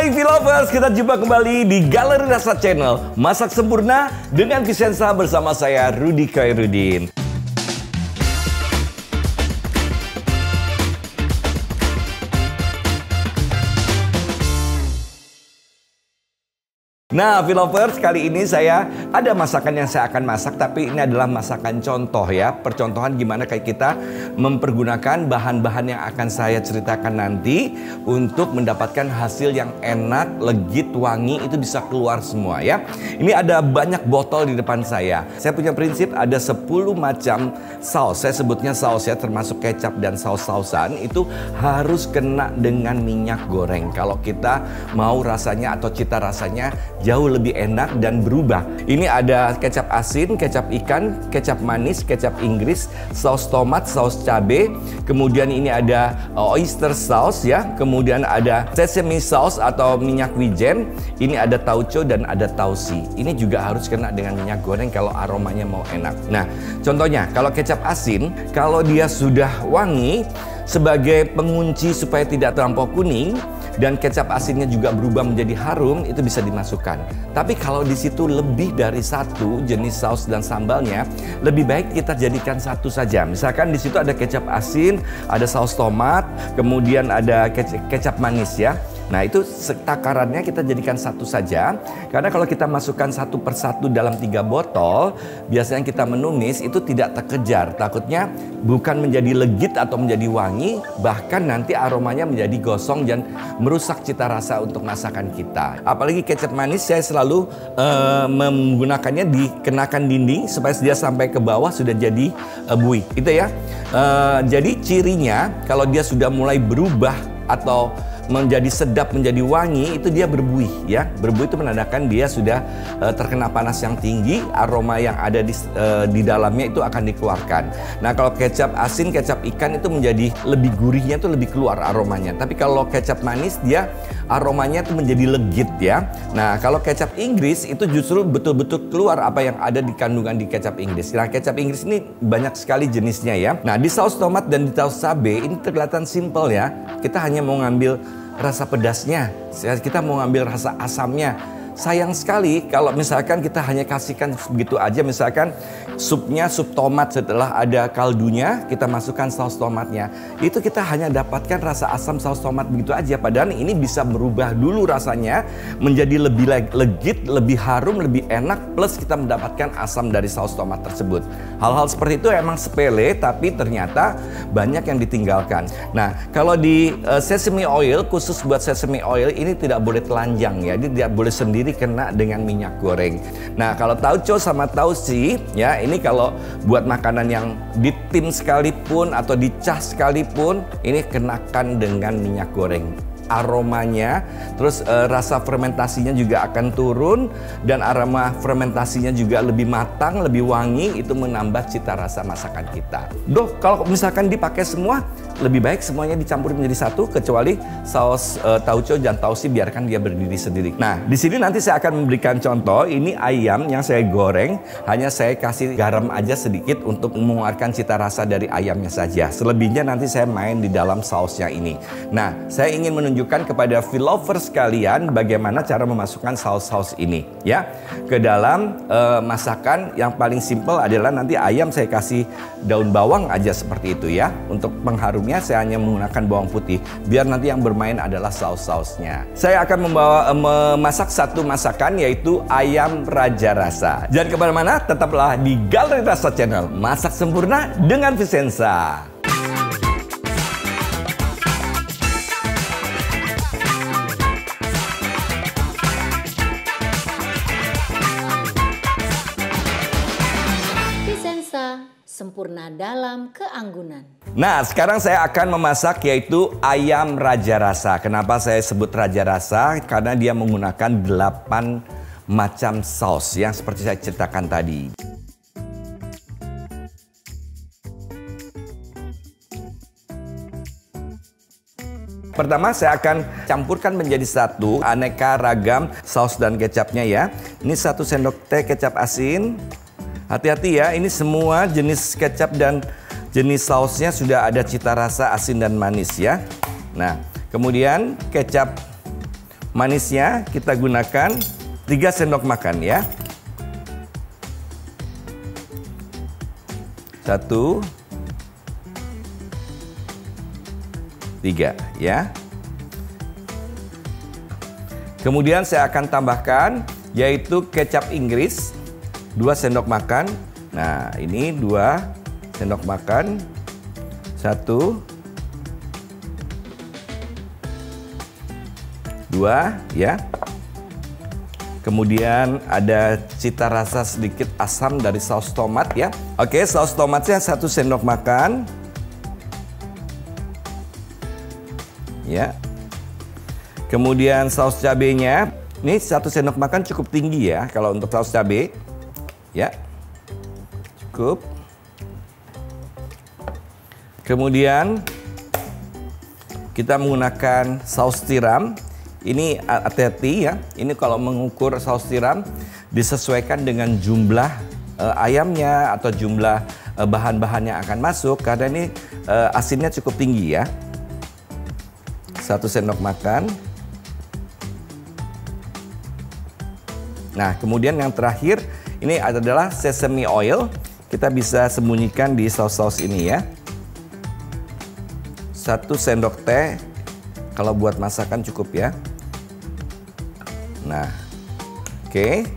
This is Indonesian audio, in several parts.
morning Philovers, kita jumpa kembali di Galeri Rasa Channel. Masak sempurna dengan Vicenza bersama saya Rudy Khairuddin. Nah, Philovers, kali ini saya ada masakan yang saya akan masak, tapi ini adalah masakan contoh ya. Percontohan gimana kayak kita mempergunakan bahan-bahan yang akan saya ceritakan nanti untuk mendapatkan hasil yang enak, legit, wangi, itu bisa keluar semua ya. Ini ada banyak botol di depan saya. Saya punya prinsip ada 10 macam saus. Saya sebutnya saus ya, termasuk kecap dan saus-sausan itu harus kena dengan minyak goreng. Kalau kita mau rasanya atau cita rasanya jauh lebih enak dan berubah. Ini ada kecap asin, kecap ikan, kecap manis, kecap Inggris, saus tomat, saus cabai. Kemudian ini ada oyster sauce ya. Kemudian ada sesame sauce atau minyak wijen. Ini ada tauco dan ada tausi. Ini juga harus kena dengan minyak goreng kalau aromanya mau enak. Nah, contohnya kalau kecap asin, kalau dia sudah wangi sebagai pengunci supaya tidak terlampau kuning, dan kecap asinnya juga berubah menjadi harum, itu bisa dimasukkan. Tapi kalau di situ lebih dari satu jenis saus dan sambalnya, lebih baik kita jadikan satu saja. Misalkan di situ ada kecap asin, ada saus tomat, kemudian ada kecap manis ya. Nah, itu takarannya kita jadikan satu saja. Karena kalau kita masukkan satu persatu dalam 3 botol, biasanya kita menumis itu tidak terkejar. Takutnya bukan menjadi legit atau menjadi wangi, bahkan nanti aromanya menjadi gosong dan merusak cita rasa untuk masakan kita. Apalagi kecap manis, saya selalu menggunakannya dikenakan dinding supaya dia sampai ke bawah sudah jadi buih. Itu ya. Jadi cirinya kalau dia sudah mulai berubah atau menjadi sedap, menjadi wangi, itu dia berbuih ya. Berbuih itu menandakan dia sudah terkena panas yang tinggi, aroma yang ada di dalamnya itu akan dikeluarkan. Nah, kalau kecap asin, kecap ikan itu menjadi lebih gurihnya, itu lebih keluar aromanya. Tapi kalau kecap manis dia aromanya itu menjadi legit ya. Nah, kalau kecap Inggris itu justru betul-betul keluar apa yang ada di kandungan di kecap Inggris. Nah, kecap Inggris ini banyak sekali jenisnya ya. Nah, di saus tomat dan di saus cabai ini kelihatan simple ya. Kita hanya mau ngambil rasa pedasnya, kita mau ngambil rasa asamnya. Sayang sekali kalau misalkan kita hanya kasihkan begitu aja, misalkan supnya sup tomat, setelah ada kaldunya kita masukkan saus tomatnya, itu kita hanya dapatkan rasa asam saus tomat begitu aja. Padahal ini bisa berubah dulu rasanya menjadi lebih legit, lebih harum, lebih enak, plus kita mendapatkan asam dari saus tomat tersebut. Hal-hal seperti itu emang sepele, tapi ternyata banyak yang ditinggalkan. Nah, kalau di sesame oil, khusus buat sesame oil ini tidak boleh telanjang ya, dia tidak boleh sendiri kena dengan minyak goreng. Nah, kalau tauco sama tausi ya, ini kalau buat makanan yang ditim sekalipun atau dicas sekalipun, ini kenakan dengan minyak goreng. Aromanya, terus rasa fermentasinya juga akan turun, dan aroma fermentasinya juga lebih matang, lebih wangi, itu menambah cita rasa masakan kita. Kalau misalkan dipakai semua, lebih baik semuanya dicampur menjadi satu, kecuali saus tauco dan tausi biarkan dia berdiri sendiri. Nah, di sini nanti saya akan memberikan contoh. Ini ayam yang saya goreng, hanya saya kasih garam aja sedikit untuk mengeluarkan cita rasa dari ayamnya saja. Selebihnya nanti saya main di dalam sausnya ini. Nah, saya ingin menunjukkan kepada Philovers sekalian bagaimana cara memasukkan saus-saus ini ya ke dalam masakan. Yang paling simple adalah nanti ayam saya kasih daun bawang aja seperti itu ya. Untuk pengharumnya saya hanya menggunakan bawang putih, biar nanti yang bermain adalah saus-sausnya. Saya akan memasak satu masakan, yaitu ayam raja rasa. Jangan kemana-mana, tetaplah di Galeri Rasa Channel. Masak sempurna dengan Vicenza. Sempurna dalam keanggunan. Nah, sekarang saya akan memasak yaitu ayam raja rasa. Kenapa saya sebut raja rasa? Karena dia menggunakan 8 macam saus yang seperti saya ceritakan tadi. Pertama, saya akan campurkan menjadi satu aneka ragam saus dan kecapnya ya. Ini 1 sendok teh kecap asin. Hati-hati ya, ini semua jenis kecap dan jenis sausnya sudah ada cita rasa asin dan manis ya. Nah, kemudian kecap manisnya kita gunakan 3 sendok makan ya. 1, 3 ya. Kemudian saya akan tambahkan yaitu kecap Inggris 2 sendok makan. Nah, ini 2 sendok makan. 1, 2 ya. Kemudian ada cita rasa sedikit asam dari saus tomat ya. Oke, saus tomatnya 1 sendok makan. Ya. Kemudian saus cabenya, ini 1 sendok makan cukup tinggi ya kalau untuk saus cabai. Ya. Cukup. Kemudian kita menggunakan saus tiram. Ini hati-hati ya. Ini kalau mengukur saus tiram disesuaikan dengan jumlah ayamnya atau jumlah bahan-bahan yang akan masuk karena ini asinnya cukup tinggi ya. 1 sendok makan. Nah, kemudian yang terakhir ini adalah sesame oil. Kita bisa sembunyikan di saus-saus ini ya. 1 sendok teh. Kalau buat masakan cukup ya. Nah, oke.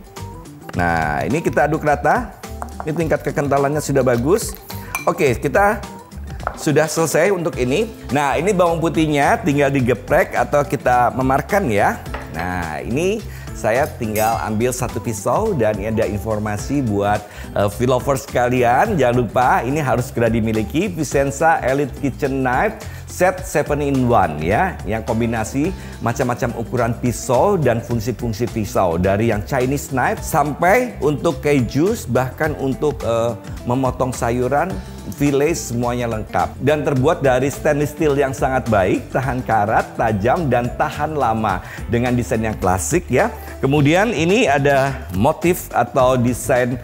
Nah, ini kita aduk rata. Ini tingkat kekentalannya sudah bagus. Oke, kita sudah selesai untuk ini. Nah, ini bawang putihnya tinggal digeprek atau kita memarkan ya. Nah, ini saya tinggal ambil 1 pisau dan ini ada informasi buat V-lovers sekalian. Jangan lupa ini harus segera dimiliki Vicenza Elite Kitchen Knife Set 7-in-1 ya, yang kombinasi macam-macam ukuran pisau dan fungsi-fungsi pisau dari yang Chinese knife sampai untuk keju, bahkan untuk memotong sayuran, fillet semuanya lengkap dan terbuat dari stainless steel yang sangat baik, tahan karat, tajam dan tahan lama dengan desain yang klasik ya. Kemudian ini ada motif atau desain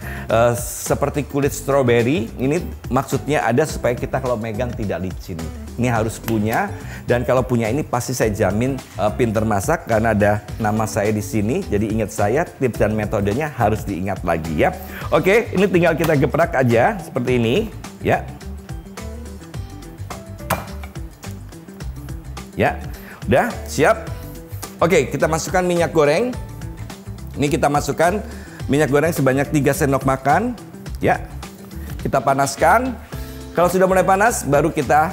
seperti kulit stroberi. Ini maksudnya ada supaya kita kalau megang tidak licin. Ini harus punya, dan kalau punya ini pasti saya jamin pinter masak karena ada nama saya di sini. Jadi ingat saya, tips dan metodenya harus diingat lagi ya. Oke, ini tinggal kita geprak aja seperti ini ya. Ya, udah siap. Oke, kita masukkan minyak goreng. Ini kita masukkan minyak goreng sebanyak 3 sendok makan ya. Kita panaskan. Kalau sudah mulai panas, baru kita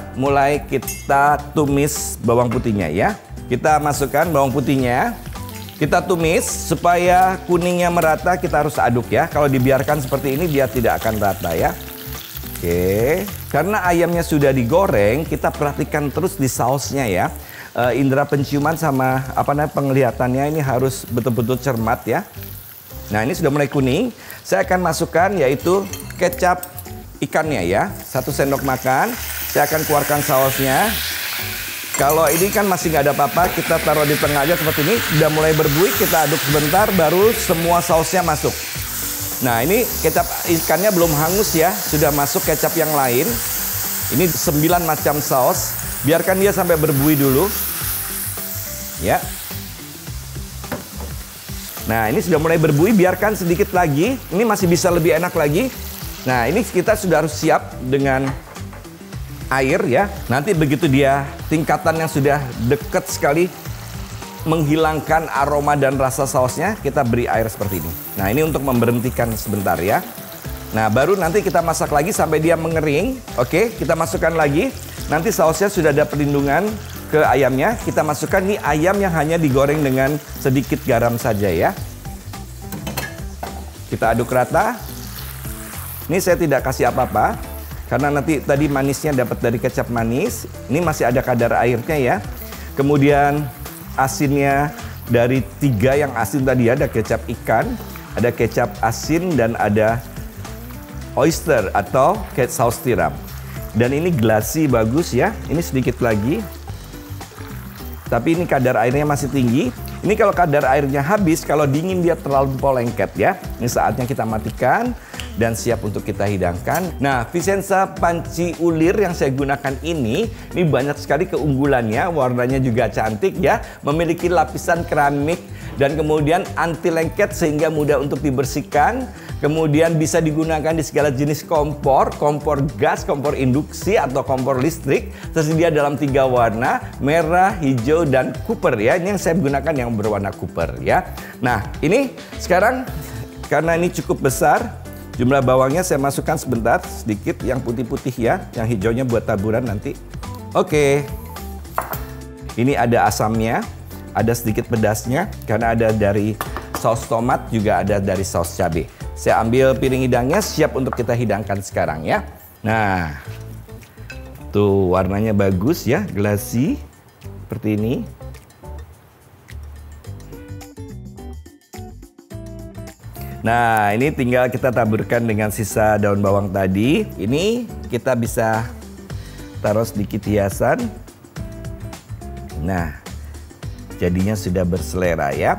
tumis bawang putihnya ya. Kita masukkan bawang putihnya, kita tumis supaya kuningnya merata. Kita harus aduk ya. Kalau dibiarkan seperti ini dia tidak akan rata ya. Oke, karena ayamnya sudah digoreng, kita perhatikan terus di sausnya ya. Indera penciuman sama penglihatannya ini harus betul-betul cermat ya. Nah, ini sudah mulai kuning. Saya akan masukkan yaitu kecap ikannya ya, 1 sendok makan. Saya akan keluarkan sausnya. Kalau ini kan masih nggak ada apa-apa, kita taruh di tengah aja seperti ini. Sudah mulai berbuih, kita aduk sebentar, baru semua sausnya masuk. Nah, ini kecap ikannya belum hangus ya, sudah masuk kecap yang lain. Ini 9 macam saus. Biarkan dia sampai berbuih dulu. Ya. Nah, ini sudah mulai berbuih, biarkan sedikit lagi. Ini masih bisa lebih enak lagi. Nah, ini kita sudah harus siap dengan air ya. Nanti begitu dia tingkatan yang sudah dekat sekali menghilangkan aroma dan rasa sausnya, kita beri air seperti ini. Nah, ini untuk memberhentikan sebentar ya. Nah, baru nanti kita masak lagi sampai dia mengering. Oke, kita masukkan lagi. Nanti sausnya sudah ada perlindungan ke ayamnya. Kita masukkan nih ayam yang hanya digoreng dengan sedikit garam saja ya. Kita aduk rata. Ini saya tidak kasih apa-apa karena nanti tadi manisnya dapat dari kecap manis. Ini masih ada kadar airnya ya. Kemudian asinnya dari 3 yang asin tadi, ada kecap ikan, ada kecap asin dan ada oyster atau saus tiram. Dan ini glasi bagus ya. Ini sedikit lagi. Tapi ini kadar airnya masih tinggi. Ini kalau kadar airnya habis, kalau dingin dia terlalu lengket ya. Ini saatnya kita matikan. dan siap untuk kita hidangkan. Nah, Vicenza panci ulir yang saya gunakan ini banyak sekali keunggulannya, warnanya juga cantik ya, memiliki lapisan keramik dan kemudian anti lengket sehingga mudah untuk dibersihkan. Kemudian bisa digunakan di segala jenis kompor, kompor gas, kompor induksi atau kompor listrik. Tersedia dalam 3 warna, merah, hijau, dan copper ya. Ini yang saya gunakan yang berwarna copper ya. Nah, ini sekarang karena ini cukup besar, jumlah bawangnya saya masukkan sebentar, sedikit yang putih-putih ya, yang hijaunya buat taburan nanti. Oke. Ini ada asamnya, ada sedikit pedasnya karena ada dari saus tomat, juga ada dari saus cabai. Saya ambil piring hidangnya, siap untuk kita hidangkan sekarang ya. Nah, tuh warnanya bagus ya, glassy seperti ini. Nah, ini tinggal kita taburkan dengan sisa daun bawang tadi. Ini kita bisa taruh sedikit hiasan. Nah, jadinya sudah berselera ya.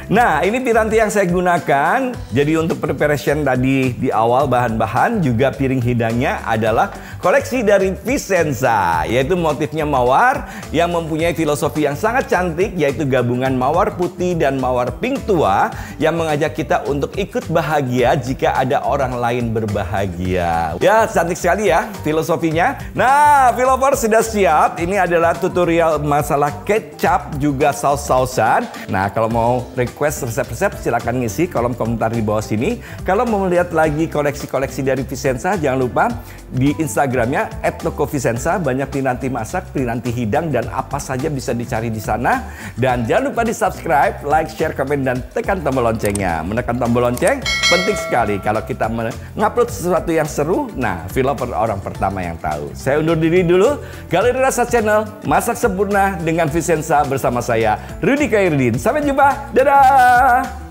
Nah, ini piranti yang saya gunakan. Jadi untuk preparation tadi di awal bahan-bahan, juga piring hidangnya adalah koleksi dari Vicenza, yaitu motifnya mawar yang mempunyai filosofi yang sangat cantik, yaitu gabungan mawar putih dan mawar pink tua yang mengajak kita untuk ikut bahagia jika ada orang lain berbahagia. Ya, cantik sekali ya filosofinya. Nah, Filovers sudah siap. Ini adalah tutorial masalah kecap juga saus-sausan. Nah, kalau mau request resep-resep silahkan ngisi kolom komentar di bawah sini. Kalau mau melihat lagi koleksi-koleksi dari Vicenza, jangan lupa di Instagramnya @tokovicenza, banyak piranti masak, piranti hidang, dan apa saja bisa dicari di sana. Dan jangan lupa di subscribe, like, share, komen, dan tekan tombol loncengnya. Menekan tombol lonceng penting sekali kalau kita mengupload sesuatu yang seru. Nah, Filover orang pertama yang tahu. Saya undur diri dulu. Galeri Rasa Channel, masak sempurna dengan Vicenza bersama saya Rudy Khairuddin. Sampai jumpa. Dadah.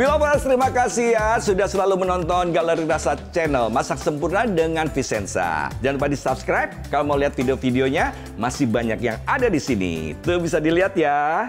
Filovers, terima kasih ya sudah selalu menonton Galeri Rasa Channel, masak sempurna dengan Vicenza. Jangan lupa di subscribe. Kalau mau lihat video-videonya, masih banyak yang ada di sini. Tuh bisa dilihat ya.